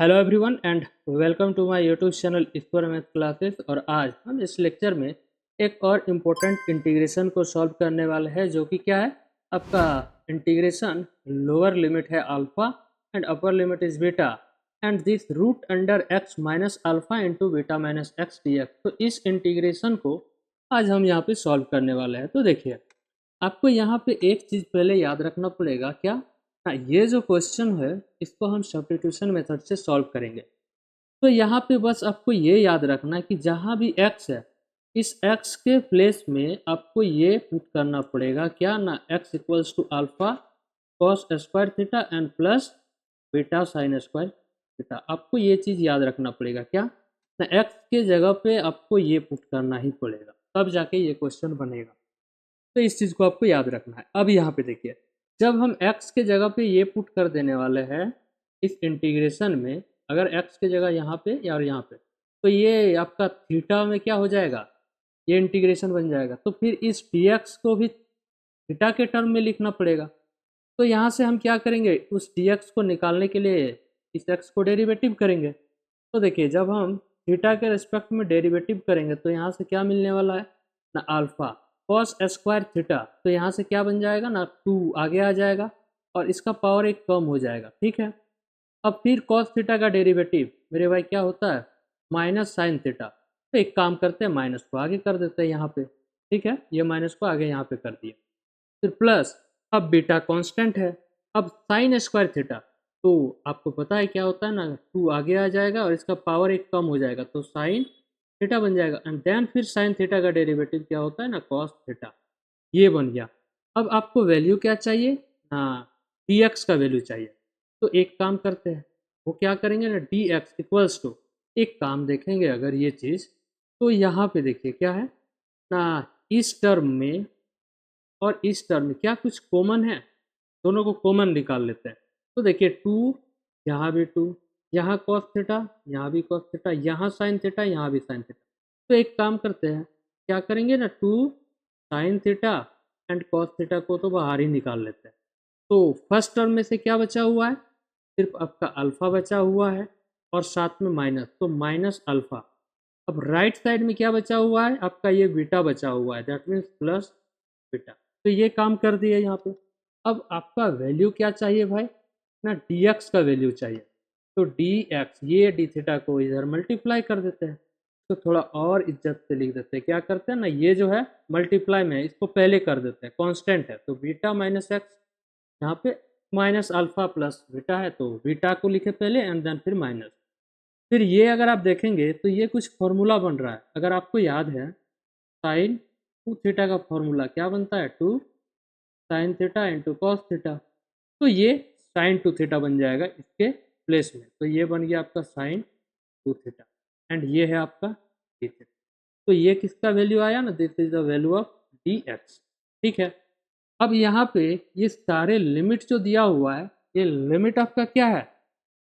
Hello everyone and welcome to my YouTube channel Ishwar math classes. और आज हम इस लेक्चर में एक और इम्पोर्टेंट इंटीग्रेशन को सॉल्व करने वाले हैं, जो कि क्या है, आपका इंटीग्रेशन लोअर लिमिट है alpha and upper limit is beta and this root under x minus alpha into beta minus x d x. तो इस इंटीग्रेशन को आज हम यहाँ पे सॉल्व करने वाले हैं। तो देखिए, आपको यहाँ पे एक चीज़ पहले याद रखना पड़ेगा। क्या? हाँ, ये जो क्वेश्चन है इसको हम सब्स्टिट्यूशन मेथड से सॉल्व करेंगे। तो यहाँ पे बस आपको ये याद रखना है कि जहाँ भी x है, इस x के प्लेस में आपको ये पुट करना पड़ेगा। क्या ना, x equals to alpha cos square theta and plus beta sine square theta. आपको ये चीज़ याद रखना पड़ेगा। क्या ना, x के जगह पे आपको ये पुट करना ही पड़ेगा, तब जाके ये क्वेश्चन बनेगा। तो इस चीज़ को आपको याद रखना है। अब यहाँ पे देखिए, जब हम x के जगह पे ये पुट कर देने वाले हैं इस इंटीग्रेशन में, अगर x के जगह यहाँ पे या और यहाँ पे, तो ये आपका थीटा में क्या हो जाएगा, ये इंटीग्रेशन बन जाएगा। तो फिर इस dx को भी थीटा के टर्म में लिखना पड़ेगा। तो यहाँ से हम क्या करेंगे, उस dx को निकालने के लिए इस x को डेरिवेटिव करेंगे। तो देखिए, जब हम थीटा के रिस्पेक्ट में डेरिवेटिव करेंगे तो यहाँ से क्या मिलने वाला है ना, अल्फा कॉस स्क्वायर थीटा। तो यहाँ से क्या बन जाएगा ना, 2 आगे आ जाएगा और इसका पावर एक कम हो जाएगा। ठीक है, अब फिर कॉस थीटा का डेरिवेटिव मेरे भाई क्या होता है, माइनस साइन थीटा। तो एक काम करते हैं, माइनस को आगे कर देते हैं यहाँ पे। ठीक है, ये माइनस को आगे यहाँ पे कर दिया। फिर प्लस, अब बीटा कांस्टेंट है, अब साइन स्क्वायर थीटा। तो आपको पता है क्या होता है ना, 2 आगे आ जाएगा और इसका पावर एक कम हो जाएगा, तो साइन थीटा बन जाएगा। एंड देन फिर साइन थीटा का डेरिवेटिव क्या होता है ना, कॉस थीटा। ये बन गया। अब आपको वैल्यू क्या चाहिए, हाँ, डी एक्स का वैल्यू चाहिए। तो एक काम करते हैं, वो क्या करेंगे ना, डी एक्स इक्वल्स टू, एक काम देखेंगे अगर ये चीज़, तो यहाँ पे देखिए क्या है ना, इस टर्म में और इस टर्म में क्या कुछ कॉमन है, दोनों को कॉमन निकाल लेते हैं। तो देखिए 2, यहाँ भी 2, यहाँ कॉस थीटा, यहाँ भी कॉस थीटा, यहाँ साइन थीटा, यहाँ भी साइन थीटा। तो एक काम करते हैं, क्या करेंगे ना, 2 sine theta and cos theta को तो बाहर ही निकाल लेते हैं। तो फर्स्ट टर्म में से क्या बचा हुआ है, सिर्फ आपका अल्फा बचा हुआ है और साथ में माइनस, तो माइनस अल्फा। अब राइट साइड में क्या बचा हुआ है, आपका ये बीटा बचा हुआ है, दैट मीन्स प्लस बीटा। तो ये काम कर दिया यहाँ पे। अब आपका वैल्यू क्या चाहिए भाई ना, dx का वैल्यू चाहिए। तो dx, ये डी थीटा को इधर मल्टीप्लाई कर देते हैं। तो थोड़ा और इज्जत से लिख देते हैं, क्या करते हैं ना, ये जो है मल्टीप्लाई में इसको पहले कर देते हैं, कांस्टेंट है तो बीटा माइनस एक्स, यहाँ पे माइनस अल्फा प्लस बीटा है तो बीटा को लिखे पहले एंड देन फिर माइनस। फिर ये अगर आप देखेंगे तो ये कुछ फॉर्मूला बन रहा है, अगर आपको याद है, साइन 2 थीटा का फॉर्मूला क्या बनता है, 2 sine theta into cos theta. तो ये साइन 2 थीटा बन जाएगा इसके प्लेस में। तो ये बन गया आपका साइन 2 थीटा एंड ये है आपका डी थीटा। तो ये किसका वैल्यू आया ना, this is the value of D x. ठीक है, अब यहाँ पे ये सारे लिमिट जो दिया हुआ है, ये लिमिट आपका क्या है,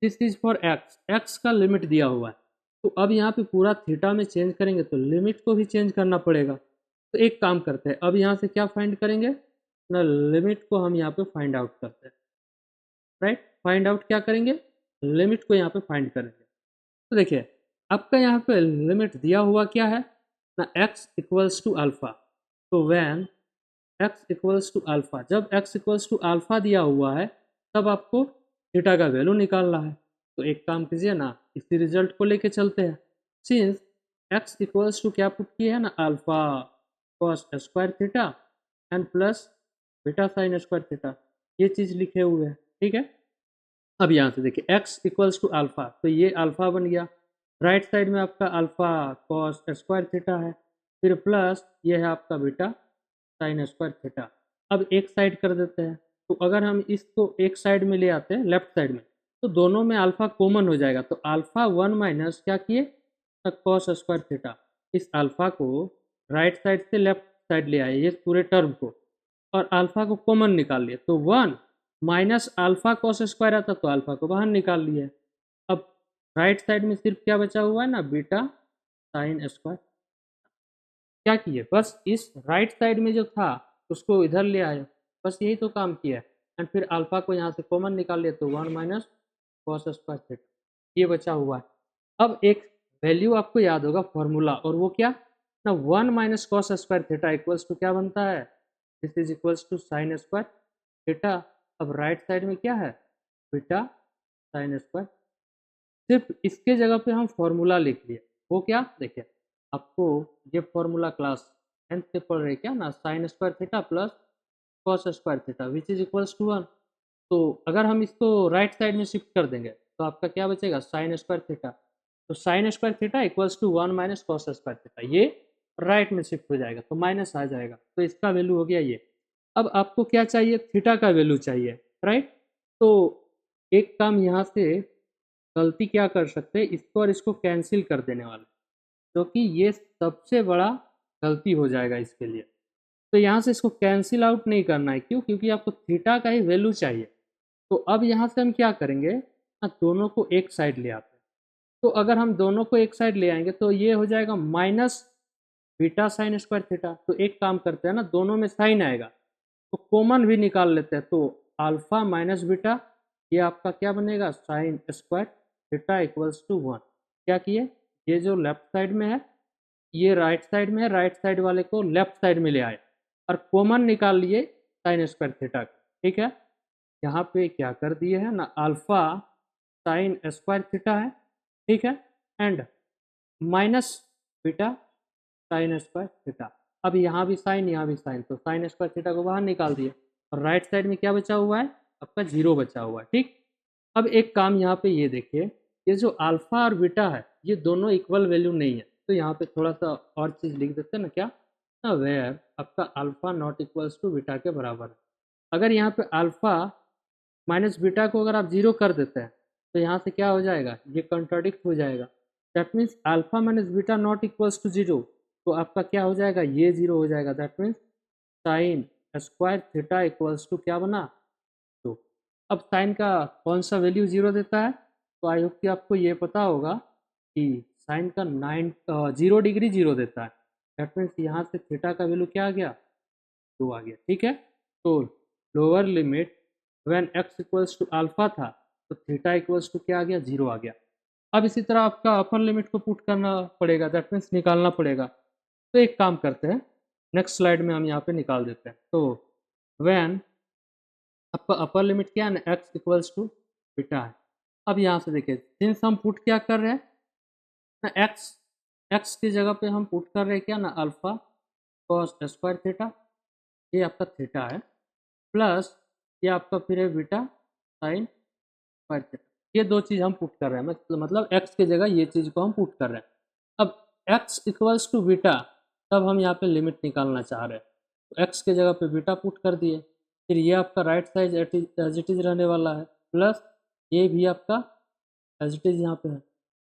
this is for x, x का लिमिट दिया हुआ है। तो अब यहाँ पे पूरा थीटा में चेंज करेंगे तो लिमिट को भी चेंज करना पड़ेगा। तो एक काम करते हैं, अब यहाँ से क्या फाइंड करेंगे ना, लिमिट को हम यहाँ पे फाइंड आउट करते हैं। राइट, फाइंड आउट क्या करेंगे, लिमिट को यहाँ पे फाइंड करेंगे। तो देखिए, आपका यहाँ पे लिमिट दिया हुआ क्या है ना, x इक्वल्स टू अल्फा। तो when x equals to alpha, जब x इक्वल्स टू अल्फा दिया हुआ है तब आपको थीटा का वैल्यू निकालना है। तो एक काम कीजिए ना, इसी रिजल्ट को लेके चलते हैं। सिंस x इक्वल्स टू क्या पुट किए है ना, alpha cos square theta and plus beta sine square theta, ये चीज़ लिखे हुए हैं। ठीक है, अब यहाँ से देखिए x इक्वल्स टू अल्फा, तो ये अल्फा बन गया। राइट साइड में आपका अल्फा कॉस स्क्वायर थीटा है, फिर प्लस ये है आपका बीटा साइन स्क्वायर थीटा। अब एक साइड कर देते हैं, तो अगर हम इसको एक साइड में ले आते हैं लेफ्ट साइड में, तो दोनों में अल्फा कॉमन हो जाएगा। तो अल्फा 1 माइनस क्या किए, कॉस स्क्वायर थीटा। इस अल्फा को राइट साइड से लेफ्ट साइड ले आए, ये पूरे टर्म को, और अल्फा को कॉमन निकाल लिए। तो 1 माइनस अल्फा कॉस स्क्वायर आता तो अल्फा को बाहर निकाल लिए। अब राइट साइड में सिर्फ क्या बचा हुआ है ना, बीटा साइन स्क्वायर। क्या किए, बस इस राइट साइड में जो था उसको इधर ले आए, बस यही तो काम किया। एंड फिर अल्फा को यहाँ से कॉमन निकाल लिए, तो 1 माइनस कॉस स्क्वायर थीटा। ये बचा हुआ है। अब एक वैल्यू आपको याद होगा फॉर्मूला, और वो क्या ना, 1 minus cos square theta equals to क्या बनता है, this is equals to sine square theta. अब राइट साइड में क्या है, बीटा साइन स्क्वायर। सिर्फ इसके जगह पे हम फॉर्मूला लिख लिए, वो क्या, देखिए आपको ये फॉर्मूला क्लास 10th से पढ़ रहे क्या ना, sine square theta plus cos square theta which is equals to 1। तो अगर हम इसको राइट साइड में शिफ्ट कर देंगे तो आपका क्या बचेगा, साइन स्क्वायर थीटा। तो sine square theta equals to 1 minus cos square theta, ये राइट में शिफ्ट हो जाएगा तो माइनस आ जाएगा, तो इसका वैल्यू हो गया ये। अब आपको क्या चाहिए, थीटा का वैल्यू चाहिए, राइट। तो एक काम यहाँ से गलती क्या कर सकते हैं, इसको और इसको कैंसिल कर देने वाले, क्योंकि ये सबसे बड़ा गलती हो जाएगा इसके लिए। तो यहाँ से इसको कैंसिल आउट नहीं करना है, क्यों, क्योंकि आपको थीटा का ही वैल्यू चाहिए। तो अब यहाँ से हम क्या करेंगे ना, दोनों को एक साइड ले आते हैं। तो अगर हम दोनों को एक साइड ले आएंगे तो ये हो जाएगा minus beta sine square theta. तो एक काम करते हैं ना, दोनों में साइन आएगा तो कॉमन भी निकाल लेते हैं। तो अल्फा माइनस बीटा, ये आपका क्या बनेगा, sine square theta equals to 1। क्या किए, ये जो लेफ्ट साइड में है ये राइट साइड में है, राइट साइड वाले को लेफ्ट साइड में ले आए और कॉमन निकाल लिए साइन स्क्वायर थीटा का, ठीक है। यहाँ पे क्या कर दिए है ना, अल्फा साइन स्क्वायर थीटा है, ठीक है, and minus beta sine square theta. अब यहाँ भी साइन, यहाँ भी साइन, तो साइन स्क्वायर थीटा को बाहर निकाल दिए और राइट साइड में क्या बचा हुआ है, आपका जीरो बचा हुआ है, ठीक। अब एक काम यहाँ पे ये देखिए, ये जो अल्फा और बीटा है ये दोनों इक्वल वैल्यू नहीं है, तो यहाँ पे थोड़ा सा और चीज़ लिख देते हैं ना, क्या ना, वेयर आपका alpha not equals to beta के बराबर है। अगर यहाँ पे अल्फा माइनस बीटा को अगर आप जीरो कर देते हैं तो यहाँ से क्या हो जाएगा, ये कंट्राडिक्ट हो जाएगा। That means alpha minus beta not equals to zero, तो आपका क्या हो जाएगा, ये जीरो हो जाएगा। That means sine square theta equals to क्या बना, तो अब साइन का कौन सा वैल्यू जीरो देता है, तो आई होप कि आपको ये पता होगा कि साइन का 0 डिग्री जीरो देता है। दैट मीन्स यहाँ से थीटा का वैल्यू क्या आ गया, 2 आ गया, ठीक है। तो lower limit when x equals to alpha था तो थीटा इक्वल्स टू क्या आ गया, 0 आ गया। अब इसी तरह आपका अपर लिमिट को पुट करना पड़ेगा, दैट मीन्स निकालना पड़ेगा। तो एक काम करते हैं, नेक्स्ट स्लाइड में हम यहाँ पे निकाल देते हैं। तो व्हेन आपका अपर लिमिट क्या है ना, x इक्वल्स टू बीटा है। अब यहाँ से देखिए, सिंस हम पुट क्या कर रहे हैं ना, x की जगह पे हम पुट कर रहे हैं क्या ना, अल्फा कॉस स्क्वायर थीटा, ये आपका थीटा है, प्लस ये आपका फिर है बीटा साइन स्क्वायर थीटा। ये दो चीज़ हम पुट कर रहे हैं, मतलब x की जगह ये चीज़ को हम पुट कर रहे हैं। अब x इक्वल्स टू बीटा, तब हम यहाँ पे लिमिट निकालना चाह रहे हैं, तो x की जगह पे बीटा पुट कर दिए, फिर ये आपका right side as it is रहने वाला है, प्लस ये भी आपका एज इट इज यहाँ पे है।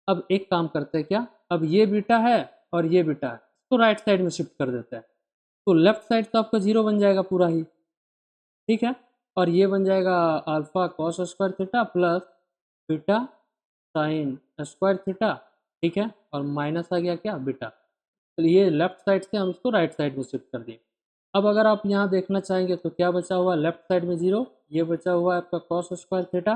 अब एक काम करते हैं क्या, अब ये बीटा है और ये बीटा है, इसको राइट साइड में शिफ्ट कर देते हैं, तो लेफ्ट साइड तो आपका जीरो बन जाएगा पूरा ही, ठीक है। और ये बन जाएगा alpha cos square theta plus beta sine square theta, ठीक है, और माइनस आ गया क्या, बीटा। तो ये लेफ्ट साइड से हम इसको राइट साइड में शिफ्ट कर दिए। अब अगर आप यहाँ देखना चाहेंगे तो क्या बचा हुआ, लेफ्ट साइड में जीरो, ये बचा हुआ है आपका कॉस स्क्वायर थीटा,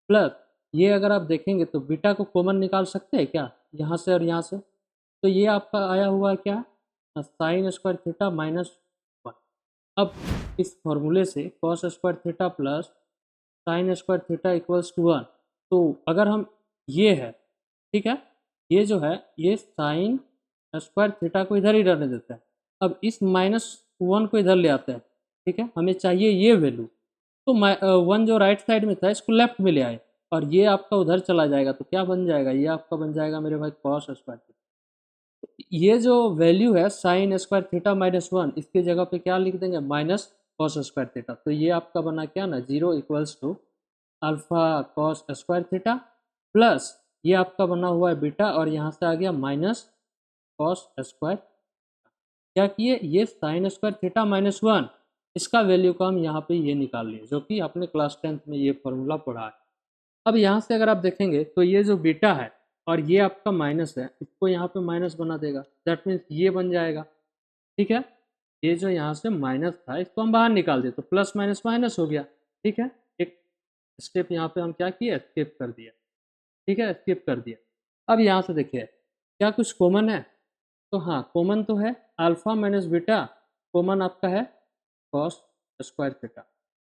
प्लस ये अगर आप देखेंगे तो बीटा को कॉमन निकाल सकते हैं क्या, यहाँ से और यहाँ से, तो ये आपका आया हुआ है क्या, साइन स्क्वायर थीटा माइनस 1। अब इस फॉर्मूले से cos square theta plus sine square theta equals to 1, तो अगर हम ये है, ठीक है, ये जो है ये साइन स्क्वायर थीटा को इधर ही रहने देते हैं। अब इस -1 को इधर ले आते हैं, ठीक है, हमें चाहिए ये वैल्यू, तो 1 जो राइट साइड में था इसको लेफ्ट में ले आए और ये आपका उधर चला जाएगा, तो क्या बन जाएगा, ये आपका बन जाएगा मेरे भाई कॉस स्क्वायर थीटा। ये जो वैल्यू है साइन स्क्वायर थीटा -1, इसकी जगह पे क्या लिख देंगे, माइनस कॉस स्क्वायर थीटा। तो ये आपका बना क्या ना, 0 equals to alpha cos square theta plus ये आपका बना हुआ है बीटा, और यहाँ से आ गया माइनस कॉस स्क्वायर। क्या किए, ये साइन स्क्वायर थीटा -1, इसका वैल्यू को हम यहाँ पे ये निकाल लिए, जो कि आपने क्लास 10th में ये फॉर्मूला पढ़ा है। अब यहाँ से अगर आप देखेंगे तो ये जो बीटा है और ये आपका माइनस है, इसको यहाँ पे माइनस बना देगा, दैट मीन्स ये बन जाएगा, ठीक है। ये जो यहाँ से माइनस था इसको हम बाहर निकाल दिए तो प्लस माइनस माइनस हो गया, ठीक है। एक स्टेप यहाँ पे हम क्या किए, स्किप कर दिया, ठीक है, स्किप कर दिया। अब यहाँ से देखिए क्या कुछ कॉमन है, तो हाँ कॉमन तो है, अल्फा माइनस बीटा कॉमन आपका है कॉस स्क्वायर थीटा।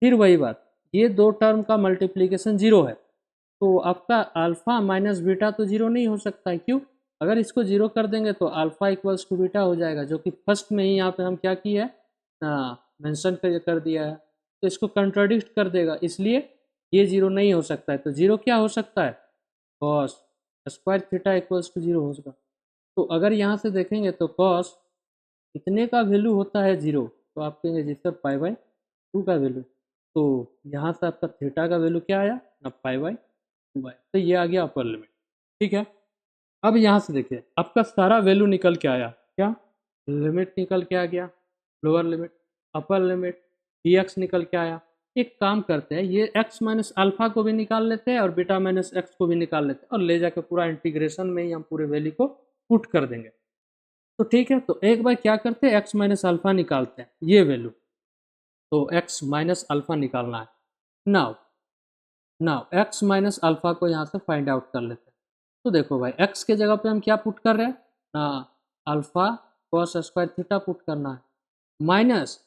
फिर वही बात, ये दो टर्म का मल्टीप्लीकेशन जीरो है, तो आपका अल्फा माइनस बीटा तो जीरो नहीं हो सकता है, क्यों? अगर इसको जीरो कर देंगे तो अल्फा इक्वल्स टू बीटा हो जाएगा, जो कि फर्स्ट में ही यहाँ पे हम क्या किए है, मेंशन कर दिया है, तो इसको कंट्राडिक्ट कर देगा, इसलिए ये जीरो नहीं हो सकता है। तो जीरो क्या हो सकता है, cos square theta equals to zero हो सकता। तो अगर यहाँ से देखेंगे तो कॉस इतने का वैल्यू होता है जीरो, तो आप कहेंगे जी सर पाई बाई टू का वैल्यू, तो यहाँ से आपका थीटा का वैल्यू क्या आया ना, पाई बाई टू बाई, तो ये आ गया अपर लिमिट। ठीक है, अब यहाँ से देखिए आपका सारा वैल्यू निकल के आया, क्या लिमिट निकल के आ गया, lower limit, upper limit, D x निकल के आया। एक काम करते हैं, ये एक्स माइनस अल्फा को भी निकाल लेते हैं और बीटा माइनस एक्स को भी निकाल लेते हैं, और ले जाकर पूरा इंटीग्रेशन में ही हम पूरे वैल्यू को पुट कर देंगे। तो ठीक है, तो एक बार क्या करते हैं, एक्स माइनस अल्फा निकालते हैं, ये वैल्यू, तो एक्स माइनस अल्फा निकालना है। Now now x minus alpha को यहाँ से फाइंड आउट कर लेते हैं। तो देखो भाई, एक्स के जगह पे हम क्या पुट कर रहे हैं ना, alpha cos square theta put करना है, minus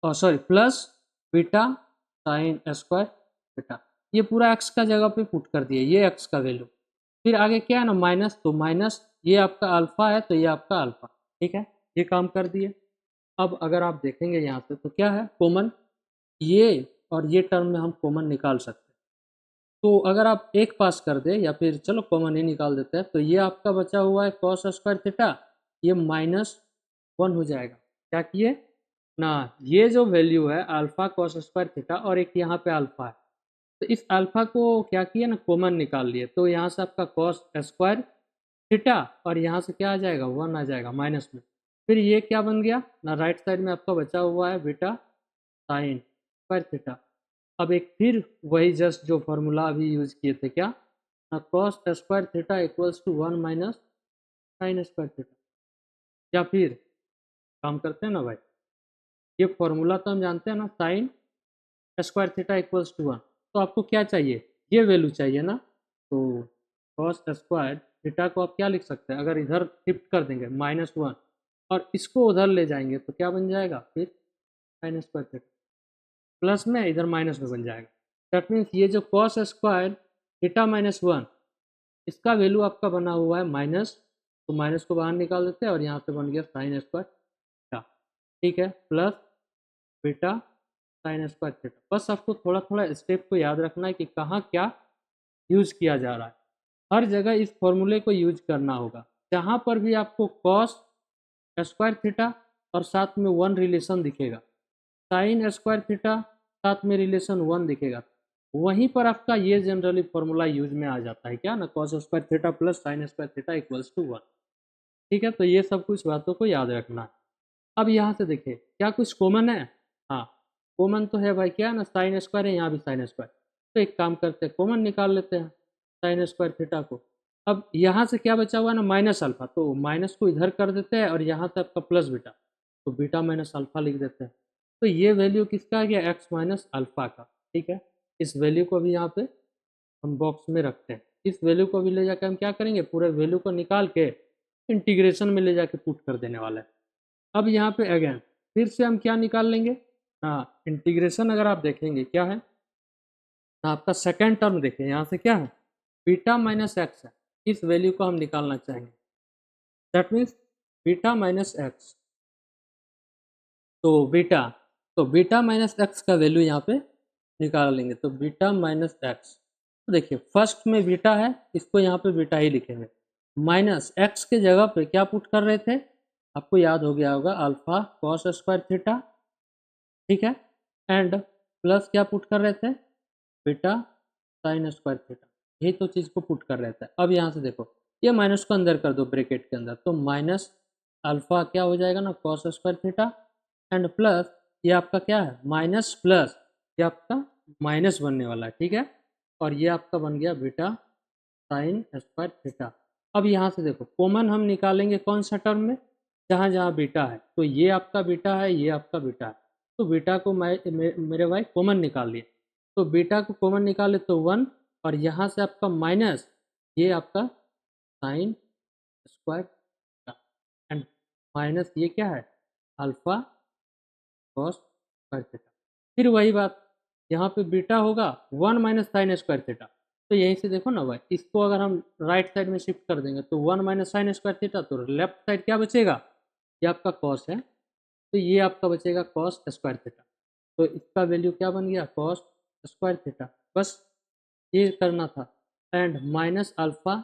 sorry plus beta sine square theta, ये पूरा एक्स का जगह पे पुट कर दिए, ये एक्स का वैल्यू। फिर आगे क्या है ना, माइनस, तो माइनस ये आपका अल्फा है तो ये आपका अल्फा। ठीक है, ये काम कर दिए। अब अगर आप देखेंगे यहाँ से तो क्या है कॉमन, ये और ये टर्म में हम कॉमन निकाल सकते हैं। तो अगर आप एक पास कर दे, या फिर चलो कॉमन ही निकाल देते हैं, तो ये आपका बचा हुआ है कॉस स्क्वायर थीटा, ये माइनस वन हो जाएगा। क्या किए ना, ये जो वैल्यू है अल्फा कॉस स्क्वायर थीटा और एक यहाँ पे अल्फा है, तो इस अल्फा को क्या किया ना, कॉमन निकाल लिए, तो यहाँ से आपका कॉस स्क्वायर थीटा और यहाँ से क्या आ जाएगा, वन आ जाएगा माइनस में। फिर ये क्या बन गया ना, राइट साइड में आपका बचा हुआ है बीटा साइन स्क्वायर थीटा। अब एक फिर वही जस्ट जो फॉर्मूला अभी यूज किए थे, क्या ना, cos square theta equals to one minus sine square theta. या फिर काम करते हैं ना भाई, ये फॉर्मूला तो हम जानते हैं ना, sine square theta equals to one, तो आपको क्या चाहिए, ये वैल्यू चाहिए ना, तो कॉस स्क्वायर थीटा को आप क्या लिख सकते हैं, अगर इधर शिफ्ट कर देंगे माइनस वन और इसको उधर ले जाएंगे तो क्या बन जाएगा, फिर साइन स्क्वायर थीटा प्लस में इधर माइनस में बन जाएगा। दैट मीन्स ये जो cos square theta minus one, इसका वैल्यू आपका बना हुआ है माइनस, तो माइनस को बाहर निकाल देते हैं और यहाँ से बन गया साइन स्क्वायर थीटा। ठीक है, plus beta sine square theta. बस आपको थोड़ा थोड़ा स्टेप को याद रखना है कि कहाँ क्या यूज किया जा रहा है, हर जगह इस फॉर्मूले को यूज करना होगा। जहाँ पर भी आपको कॉस स्क्वायर थीटा और साथ में वन रिलेशन दिखेगा, साइन स्क्वायर थीटा साथ में रिलेशन वन दिखेगा, वहीं पर आपका ये जनरली फॉर्मूला यूज में आ जाता है, क्या ना, cos square theta plus sine square theta equals to one. ठीक है, तो ये सब कुछ बातों को याद रखना है। अब यहाँ से देखिए क्या कुछ कॉमन है, हाँ कॉमन तो है भाई, क्या ना, साइन स्क्वायर है, यहाँ भी साइन स्क्वायर, तो एक काम करते हैं कॉमन निकाल लेते हैं साइन स्क्वायर थीटा को। अब यहाँ से क्या बचा हुआ है ना, माइनस अल्फा, तो माइनस को इधर कर देते हैं और यहाँ से आपका प्लस बीटा, तो बीटा माइनस अल्फा लिख देते हैं। तो ये वैल्यू किसका आ गया, एक्स माइनस अल्फा का। ठीक है, इस वैल्यू को भी यहाँ पे हम बॉक्स में रखते हैं। इस वैल्यू को भी ले जाकर हम क्या करेंगे, पूरे वैल्यू को निकाल के इंटीग्रेशन में ले जाके पुट कर देने वाला है। अब यहाँ पे अगेन फिर से हम क्या निकाल लेंगे, हाँ इंटीग्रेशन अगर आप देखेंगे क्या है, आपका सेकेंड टर्म देखिए यहाँ से क्या है, बीटा माइनस एक्स है, इस वैल्यू को हम निकालना चाहेंगे। That means beta minus x, तो बीटा माइनस एक्स का वैल्यू यहाँ पे निकाल लेंगे, तो बीटा माइनस एक्स, तो देखिए फर्स्ट में बीटा है, इसको यहाँ पे बीटा ही लिखेंगे, माइनस एक्स के जगह पे क्या पुट कर रहे थे, आपको याद हो गया होगा, अल्फा कॉस स्क्वायर थीटा। ठीक है, एंड प्लस क्या पुट कर रहे थे, बीटा साइन स्क्वायर थीटा, यही तो चीज़ को पुट कर रहे थे। अब यहाँ से देखो ये माइनस को अंदर कर दो ब्रैकेट के अंदर, तो माइनस अल्फा क्या हो जाएगा ना, cos square theta, and plus ये आपका क्या है, माइनस प्लस ये आपका माइनस बनने वाला है। ठीक है, और ये आपका बन गया बीटा साइन स्क्वायर थीटा। अब यहाँ से देखो कॉमन हम निकालेंगे कौन सा टर्म में, जहाँ जहाँ बीटा है, तो ये आपका बीटा है, ये आपका बीटा है, तो बीटा को मेरे भाई कॉमन निकाल लिए, तो बीटा को कॉमन निकाले तो वन, और यहाँ से आपका माइनस ये आपका sign square theta and minus ये क्या है अल्फा कॉस स्क्वायर थीटा। फिर वही बात यहाँ पे बीटा होगा 1 - sin² थीटा। तो यहीं से देखो ना भाई, इसको अगर हम राइट साइड में शिफ्ट कर देंगे तो 1 - sin² थीटा, तो लेफ्ट साइड क्या बचेगा, ये आपका कॉस है, तो ये आपका बचेगा कॉस स्क्वायर थीटा। तो इसका वैल्यू क्या बन गया कॉस स्क्वायर थीटा। बस ये करना था। And minus alpha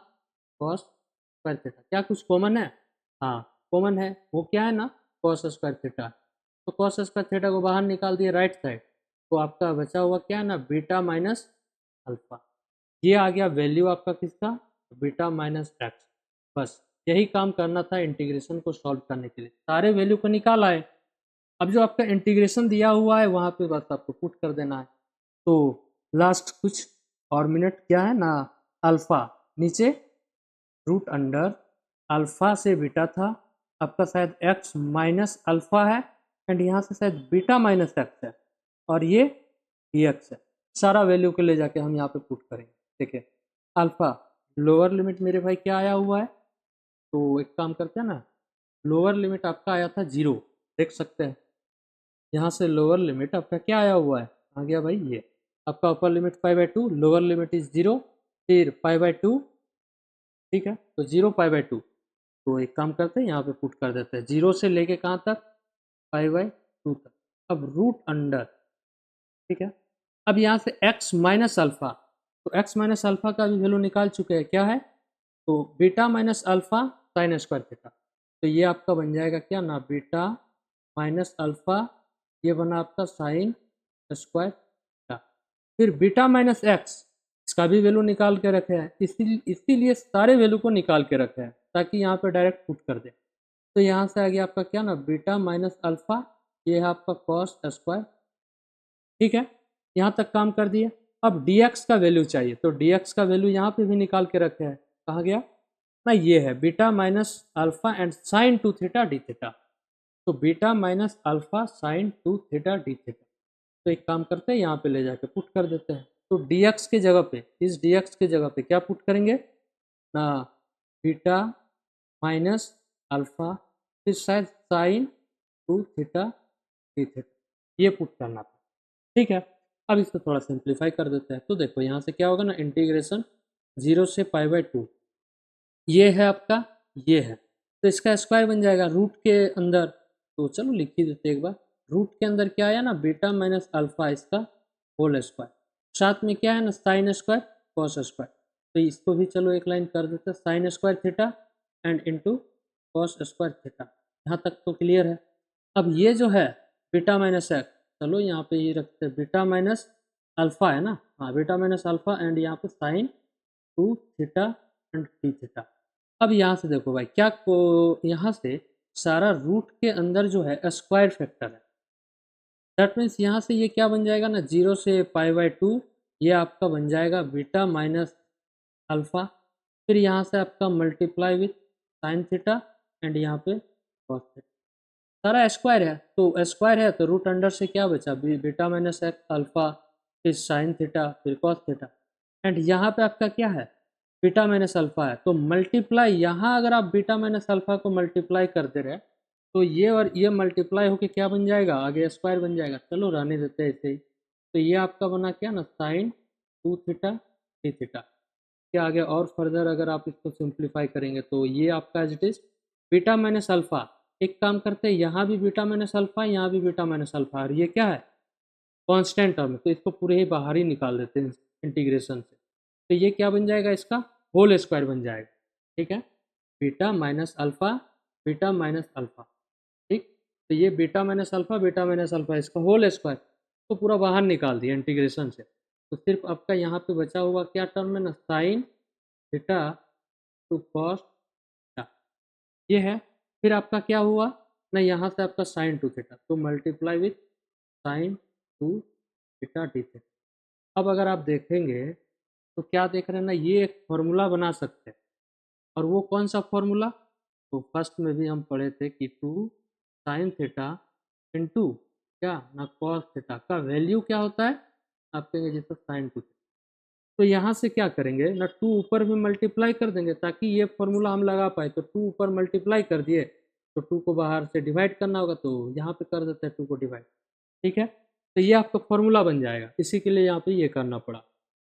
cos square theta, क्या कुछ कॉमन है, हाँ कॉमन है, वो क्या है ना कॉस स्क्वायर थीटा। तो कॉस स्क्वायर थीटा को बाहर निकाल दिए राइट साइड, तो आपका बचा हुआ क्या है ना बीटा माइनस अल्फा। ये आ गया वैल्यू आपका किसका, बीटा माइनस एक्स। बस यही काम करना था इंटीग्रेशन को सॉल्व करने के लिए, सारे वैल्यू को निकाल आए। अब जो आपका इंटीग्रेशन दिया हुआ है वहाँ पे बस आपको पुट कर देना है। तो लास्ट कुछ और मिनट क्या है ना, अल्फा नीचे रूट अंडर अल्फा से बीटा था, आपका शायद एक्स माइनस अल्फा है, एंड यहाँ से शायद बीटा माइनस एक्स है, और ये एक्स है। सारा वैल्यू को ले जाके हम यहाँ पे पुट करेंगे। देखिए अल्फा लोअर लिमिट मेरे भाई क्या आया हुआ है, तो एक काम करते हैं ना, लोअर लिमिट आपका आया था 0, देख सकते हैं यहाँ से लोअर लिमिट आपका क्या आया हुआ है, आ गया भाई ये आपका upper limit π/2, lower limit is 0, फिर π/2, ठीक है, तो 0 π/2। तो एक काम करते हैं यहाँ पे पुट कर देते हैं 0 से लेके कहाँ तक π/2 तक। अब रूट अंडर, ठीक है, अब यहाँ से x माइनस अल्फा, तो x माइनस अल्फा का भी वैल्यू निकाल चुके हैं, क्या है, तो beta minus alpha sign square theta. तो ये आपका बन जाएगा क्या ना बीटा माइनस अल्फा, ये बना आपका साइन स्क्वायर थीटा। फिर बीटा माइनस एक्स, इसका भी वैल्यू निकाल के रखे हैं, इसीलिए सारे वैल्यू को निकाल के रखे हैं ताकि यहाँ पे डायरेक्ट पुट कर दे। तो यहाँ से आ गया आपका क्या ना बीटा माइनस अल्फा, ये है आपका कॉस स्क्वायर, ठीक है, यहाँ तक काम कर दिए। अब dx का वैल्यू चाहिए, तो dx का वैल्यू यहाँ पे भी निकाल के रखे हैं, कहाँ गया ना, ये है beta minus alpha and sine 2 theta d theta. तो beta minus alpha sine 2 theta d theta. तो एक काम करते हैं यहाँ पे ले जाके पुट कर देते हैं। तो dx के जगह पे, इस dx के जगह पे क्या पुट करेंगे ना, बीटा माइनस अल्फा, फिर शायद साइन 2 थीटा डी थीटा, ये पुट करना था, ठीक है। अब इसको थोड़ा सिंप्लीफाई कर देते हैं। तो देखो यहाँ से क्या होगा ना, इंटीग्रेशन 0 से π/2, ये है आपका, ये है, तो इसका स्क्वायर बन जाएगा रूट के अंदर। तो चलो लिख ही देते एक बार, रूट के अंदर क्या आया ना बीटा माइनस अल्फा, इसका होल स्क्वायर, साथ में क्या है ना साइन स्क्वायर कॉस स्क्वायर। तो इसको भी चलो एक लाइन कर देते हैं, sign square theta and into cos square theta. यहाँ तक तो क्लियर है। अब ये जो है बीटा माइनस एक्स, चलो यहाँ पे ये रखते हैं बीटा माइनस अल्फा है ना, हाँ बीटा माइनस अल्फा एंड यहाँ पे sine 2 theta and d theta. अब यहाँ से देखो भाई क्या को, यहाँ से सारा रूट के अंदर जो है स्क्वायर फैक्टर है, दैट मीन्स यहाँ से ये क्या बन जाएगा ना 0 से π/2, ये आपका बन जाएगा बीटा माइनस अल्फा, फिर यहाँ से आपका multiply with sine theta and यहाँ पे कॉस थीटा, सारा स्क्वायर है, तो स्क्वायर है तो रूट अंडर से क्या बचा बीटा माइनस एक्स अल्फा, फिर साइन थीटा, फिर कॉस थीटा, एंड यहाँ पे आपका क्या है बीटा माइनस अल्फा है, तो मल्टीप्लाई, यहाँ अगर आप बीटा माइनस अल्फा को मल्टीप्लाई करते रहे तो ये और ये मल्टीप्लाई होके क्या बन जाएगा, आगे स्क्वायर बन जाएगा, चलो रहने देते हैं ऐसे ही। तो ये आपका बना क्या ना साइन 2 थीटा थ्री थीटा, क्या आ गया, और फर्दर अगर आप इसको सिंप्लीफाई करेंगे तो ये आपका as it is beta minus alpha. एक काम करते हैं, यहाँ भी बीटा माइनस अल्फा, यहाँ भी बीटा माइनस अल्फा, और ये क्या है कांस्टेंट टर्म, तो इसको पूरे ही बाहर ही निकाल देते हैं इंटीग्रेशन से। तो ये क्या बन जाएगा, इसका होल स्क्वायर बन जाएगा, ठीक है, beta minus alpha, beta minus alpha, ठीक। तो ये बीटा माइनस अल्फा इसका होल स्क्वायर, तो पूरा बाहर निकाल दिया इंटीग्रेशन से। तो सिर्फ आपका यहाँ पे बचा हुआ क्या टर्म है ना, sine theta two cos theta, ये है। फिर आपका क्या हुआ ना, यहाँ से आपका साइन 2 थीटा, तो multiply with sine 2 theta d theta. अब अगर आप देखेंगे तो क्या देख रहे हैं ना, ये एक फॉर्मूला बना सकते हैं, और वो कौन सा फॉर्मूला, तो फर्स्ट में भी हम पढ़े थे कि 2 साइन थीटा इंटू क्या ना कॉस थीटा का वैल्यू क्या होता है, आप कहेंगे जैसे साइन 2, तो यहाँ से क्या करेंगे ना, 2 ऊपर भी मल्टीप्लाई कर देंगे ताकि ये फॉर्मूला हम लगा पाए। तो 2 ऊपर मल्टीप्लाई कर दिए, तो 2 को बाहर से डिवाइड करना होगा, तो यहाँ पे कर देते हैं 2 को डिवाइड। ठीक है, तो ये आपका फॉर्मूला बन जाएगा, इसी के लिए यहाँ पे ये करना पड़ा।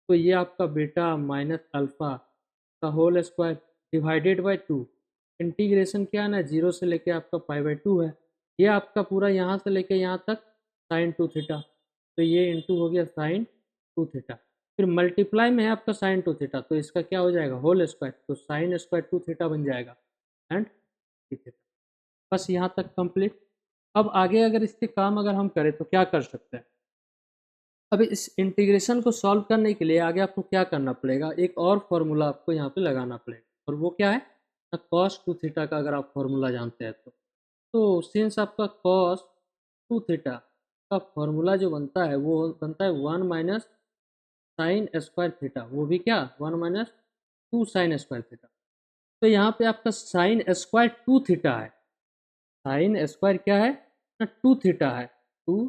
तो ये आपका बीटा माइनस अल्फा का whole square divided by 2, integration क्या है ना, 0 से लेके आपका पाई बाई 2 है। ये आपका पूरा यहाँ से लेके यहाँ तक साइन 2 थीटा, तो ये इंटू हो गया साइन 2 थीटा। फिर मल्टीप्लाई में है आपका साइन 2 थीटा, तो इसका क्या हो जाएगा होल स्क्वायर, तो साइन स्क्वायर 2 थीटा बन जाएगा एंड थीटा। बस यहाँ तक कंप्लीट। अब आगे अगर इसके काम अगर हम करें तो क्या कर सकते हैं। अब इस इंटीग्रेशन को सॉल्व करने के लिए आगे आपको क्या करना पड़ेगा, एक और फॉर्मूला आपको यहाँ पे लगाना पड़ेगा, और वो क्या है, कॉस 2 थीटा का अगर आप फॉर्मूला जानते हैं तो सिंस आपका कॉस 2 थीटा का फॉर्मूला जो बनता है वो बनता है 1 माइनस साइन स्क्वायर थीटा, वो भी क्या 1 माइनस 2 साइन स्क्वायर थीटा। तो यहाँ पे आपका साइन स्क्वायर 2 थीटा है, साइन स्क्वायर क्या है ना 2 थीटा है, 2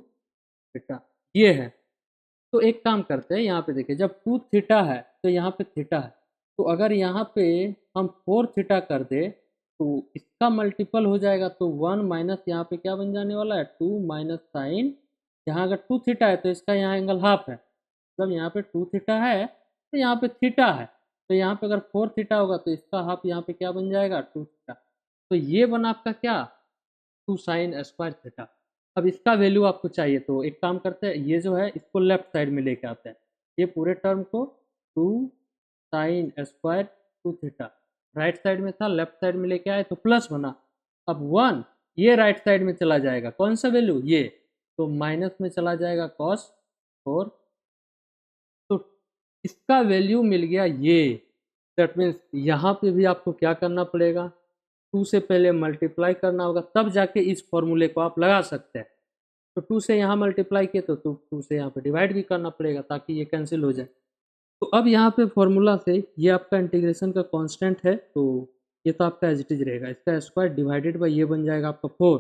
थीटा ये है। तो एक काम करते हैं, यहाँ पे देखिए जब 2 थीटा है तो यहाँ पे थीटा है, तो अगर यहाँ पे हम 4 थीटा कर दे तो इसका मल्टीपल हो जाएगा, तो 1 माइनस यहाँ पे क्या बन जाने वाला है 2 माइनस साइन, यहाँ अगर 2 थीटा है तो इसका यहाँ एंगल हाफ है, मतलब यहाँ पे 2 थीटा है तो यहाँ पे थीटा है, तो यहाँ पे अगर 4 थीटा होगा तो इसका हाफ यहाँ पे क्या बन जाएगा 2 थीटा। तो ये बना आपका क्या 2 साइन स्क्वायर थीटा। अब इसका वैल्यू आपको चाहिए तो एक काम करते हैं, ये जो है इसको लेफ्ट साइड में लेके आते हैं, ये पूरे टर्म को 2 sine square 2 theta right side में था, लेफ्ट साइड में लेके आए तो प्लस बना। अब 1 ये राइट साइड में चला जाएगा, कौन सा वैल्यू ये, तो माइनस में चला जाएगा कॉस 4, तो इसका वैल्यू मिल गया ये। दैट मीन्स यहाँ पे भी आपको क्या करना पड़ेगा, 2 से पहले मल्टीप्लाई करना होगा, तब जाके इस फॉर्मूले को आप लगा सकते हैं। तो 2 से यहाँ मल्टीप्लाई किए तो 2 से यहाँ पे डिवाइड भी करना पड़ेगा ताकि ये कैंसिल हो जाए। तो अब यहाँ पे फॉर्मूला से ये आपका इंटीग्रेशन का कांस्टेंट है, तो ये तो आपका एज इट इज रहेगा, इसका स्क्वायर डिवाइडेड बाई ये बन जाएगा आपका 4।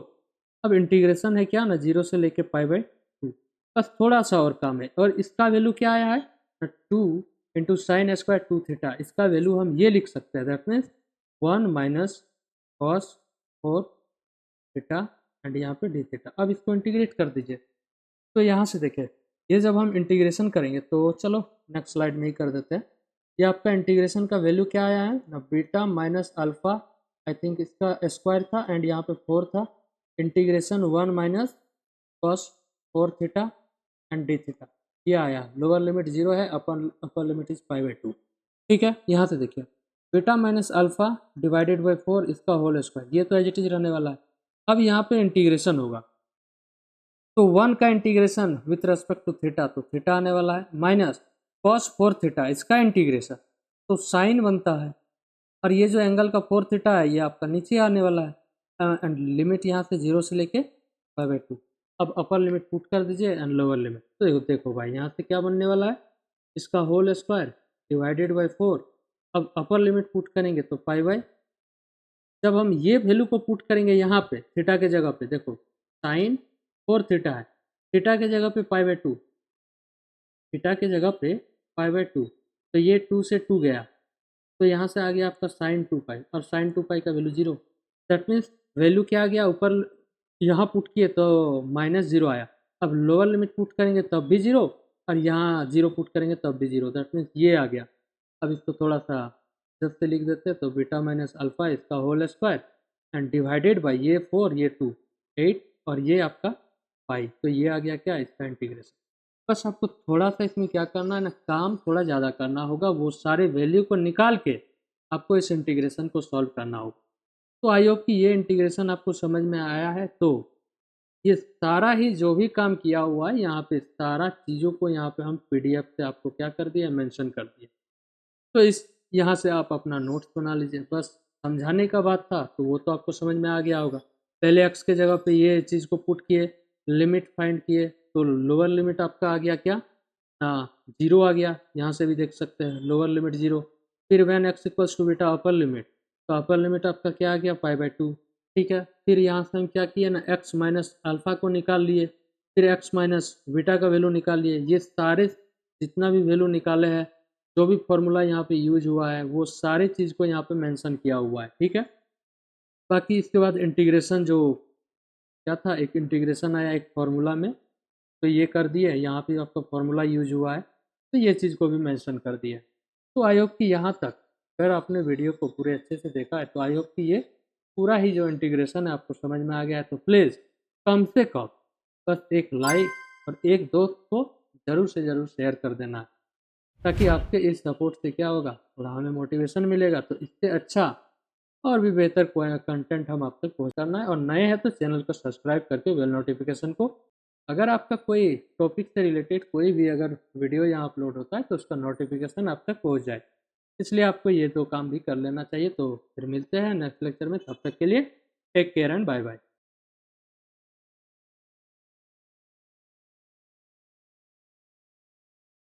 अब इंटीग्रेशन है क्या ना 0 से लेके पाई बाई 2, बस थोड़ा सा और काम है, और इसका वैल्यू क्या आया है 2 इंटू साइन स्क्वायर 2 थीटा, इसका वैल्यू हम ये लिख सकते हैं, that means 1 minus cos 4 theta and यहाँ पे डी थीटा। अब इसको इंटीग्रेट कर दीजिए, तो यहाँ से देखिए ये जब हम इंटीग्रेशन करेंगे तो चलो नेक्स्ट स्लाइड में ही कर देते हैं। ये आपका इंटीग्रेशन का वैल्यू क्या आया है ना, beta minus alpha, I think इसका स्क्वायर था एंड यहाँ पे 4 था, integration 1 minus cos 4 theta and d theta, ये आया। लोअर लिमिट 0 है, अपर लिमिट इज पाई बाई 2। ठीक है, यहाँ से देखिए beta minus alpha divided by 4 इसका होल स्क्वायर, ये तो एज इट इज रहने वाला है। अब यहाँ पे इंटीग्रेशन होगा, तो 1 का integration with respect to theta, तो थीटा आने वाला है, माइनस कॉस 4 थीटा इसका इंटीग्रेशन, तो साइन बनता है, और ये जो एंगल का 4 थीटा है ये आपका नीचे आने वाला है, एंड लिमिट यहाँ से 0 से लेके पाई बाई 2। अब अपर लिमिट पुट कर दीजिए एंड लोअर लिमिट, तो देखो भाई यहाँ से क्या बनने वाला है, इसका होल स्क्वायर डिवाइडेड बाई 4। अब अपर लिमिट पुट करेंगे तो पाई बाई, जब हम ये वैल्यू को पुट करेंगे यहाँ पे थीटा के जगह पे, देखो साइन 4 थीटा है, थीटा के जगह पे पाई बाई 2, थीटा के जगह पे पाई बाई 2, तो ये 2 से 2 गया, तो यहाँ से आ गया आपका साइन 2 पाई, और साइन 2 पाई का वैल्यू 0। दैट मीन्स वैल्यू क्या आ गया, ऊपर यहाँ पुट किए तो माइनस 0 आया, अब लोअर लिमिट पुट करेंगे तब भी 0, और यहाँ 0 पुट करेंगे तब भी 0, दैट मीन्स ये आ गया। अब इसको थोड़ा सा जब से लिख देते हैं, तो बीटा माइनस अल्फा इसका whole square and divided by ये 4 ये 2 8 और ये आपका पाई, तो ये आ गया क्या इसका इंटीग्रेशन। बस आपको थोड़ा सा इसमें क्या करना है ना, काम थोड़ा ज़्यादा करना होगा, वो सारे वैल्यू को निकाल के आपको इस इंटीग्रेशन को सॉल्व करना होगा। तो आई होप कि ये इंटीग्रेशन आपको समझ में आया है। तो ये सारा ही जो भी काम किया हुआ है यहाँ पे, सारा चीज़ों को यहाँ पे हम पीडीएफ से आपको क्या कर दिया, मेंशन कर दिया। तो इस यहाँ से आप अपना नोट्स बना लीजिए, बस समझाने का बात था तो वो तो आपको समझ में आ गया होगा। पहले एक्स के जगह पे ये चीज़ को पुट किए, लिमिट फाइंड किए, तो लोअर लिमिट आपका आ गया क्या, हाँ 0 आ गया, यहाँ से भी देख सकते हैं लोअर लिमिट 0। फिर when x equals to beta upper limit, तो अपर लिमिट आपका क्या आ गया पाई बाई 2। ठीक है, फिर यहाँ से हम क्या किए ना, एक्स माइनस अल्फा को निकाल लिए, फिर एक्स माइनस बीटा का वैल्यू निकाल लिए, ये सारे जितना भी वैल्यू निकाले हैं जो भी फॉर्मूला यहाँ पे यूज हुआ है वो सारी चीज़ को यहाँ पे मेंशन किया हुआ है, ठीक है। बाकी इसके बाद इंटीग्रेशन जो क्या था, एक इंटीग्रेशन आया एक फार्मूला में, तो ये कर दिए, यहाँ पे आपका फार्मूला यूज हुआ है तो ये चीज़ को भी मेंशन कर दिया। तो आई होप कि यहाँ तक अगर आपने वीडियो को पूरे अच्छे से देखा है तो आई होप कि ये पूरा ही जो इंटीग्रेशन है आपको समझ में आ गया है। तो प्लीज़ कम से कम बस एक लाइक और एक दोस्त को ज़रूर से ज़रूर शेयर कर देना है, ताकि आपके इस सपोर्ट से क्या होगा, थोड़ा हमें मोटिवेशन मिलेगा। तो इससे अच्छा और भी बेहतर कोई कंटेंट हम आप तक पहुँचाना है। और नए हैं तो चैनल को सब्सक्राइब करके बेल नोटिफिकेशन को, अगर आपका कोई टॉपिक से रिलेटेड कोई भी अगर वीडियो यहाँ अपलोड होता है तो उसका नोटिफिकेशन आप तक पहुँच जाए। इसलिए आपको ये 2 काम भी कर लेना चाहिए। तो फिर मिलते हैं नेक्स्ट लेक्चर में, तब तक के लिए take care and bye bye.